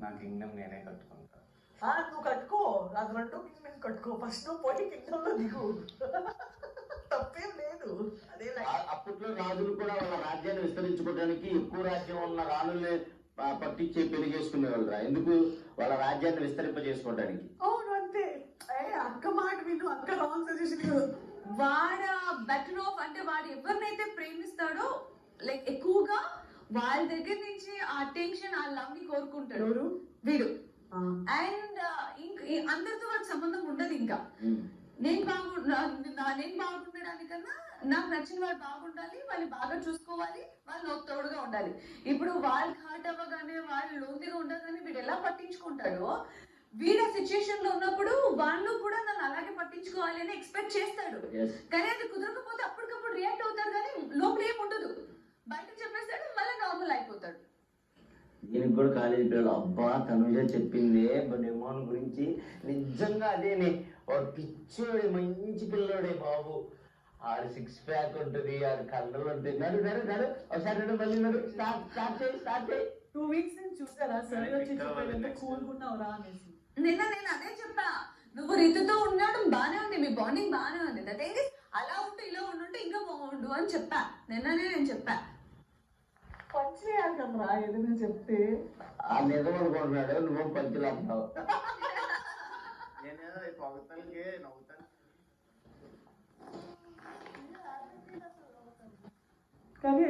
నా కింగ్డమ్ నేనే కట్టుకుంటా. నువ్వు కట్టుకో, నాకు 2 కింగ్డమ్ కట్టుకో. ఫస్ట్ నువ్వు పోయి కింగ్డమ్ లో దిగు, తప్పేం లేదు. అదే అప్పట్లో రాజులు కూడా వాళ్ళ రాజ్యాన్ని విస్తరించుకోవడానికి ఎక్కువ రాజ్యం ఉన్న రాణుల్ని పట్టించి పెళ్లి చేసుకునేవాళ్ళు. ఎందుకు? వాళ్ళ రాజ్యాన్ని విస్తరింపజేసుకోవడానికి. అవును, అంతే. అక్క మాట విను, అక్క రాంగ్ సజెషన్. వాడ బెటర్ ఆఫ్ అంటే వాడు ఎవరినైతే ప్రేమిస్తాడో లైక్ ఎక్కువగా వాళ్ళ దగ్గర నుంచి ఆ అటెన్షన్ ఆ లవ్ ని కోరుకుంటాడు ఎవరు? వీడు. అండ్ అందరితో వాళ్ళకి సంబంధం ఉండదు. ఇంకా నేను బాగుండడానికన్నా నాకు నచ్చిన వాళ్ళు బాగుండాలి, వాళ్ళు బాగా చూసుకోవాలి, వాళ్ళు తోడుగా ఉండాలి. ఇప్పుడు వాళ్ళకి హార్ట్ అవ్వగానే వాళ్ళు లోన్లీగా ఉండగానే వీడు ఎలా పట్టించుకుంటాడో, వీడు ఆ సిచ్యుయేషన్ లో ఉన్నప్పుడు వాళ్ళు కూడా నన్ను అలాగే పట్టించుకోవాలి అని ఎక్స్పెక్ట్ చేస్తాడు. కానీ అది కుదరకపోతే అప్పటికప్పుడు రియాక్ట్ అవుతాడు, కానీ లోపల ఏం ఉండదు. బయట చెప్పేస్తాడు, మళ్ళీ నార్మల్ అయిపోతాడు. దీనికి కూడా కాలేజీ పిల్లలు అబ్బా తనుజ చెప్పిందే డెమోన్ గురించి నిజంగా అదేనే. వాడు పిచ్చోడే, మంచి పిల్లోడే బాబు. ఆడు 6 ప్యాక్ ఉంటుంది, ఆడు కళ్ళు ఉంటుంది. నడు నడు నడు ఒకసారి మళ్ళీ నడు. స్టార్ట్ చేయి 2 వీక్స్ నుంచి చూసారా సరే వచ్చి చెప్పేదంటే కూల్గున్నావురా అనేసి. నిన్న నేను అదే చెప్పా, నువ్వు రీతుతో ఉండడం బానే ఉంది, మీ బాండింగ్ బానే ఉంది, దట్ ఏంటి అలా ఉంటూ ఇలా ఉండుంటే ఇంకా బాగుండు అని చెప్పా. నిన్ననే నేను చెప్పా. పంచేయాలి కదరా ఏదైనా చెప్తే. ఆ నిజం అనుకుంటున్నాడు, నువ్వు పంచులు అంటావు. నేను పొగతలకి నవ్వుతాను. కానీ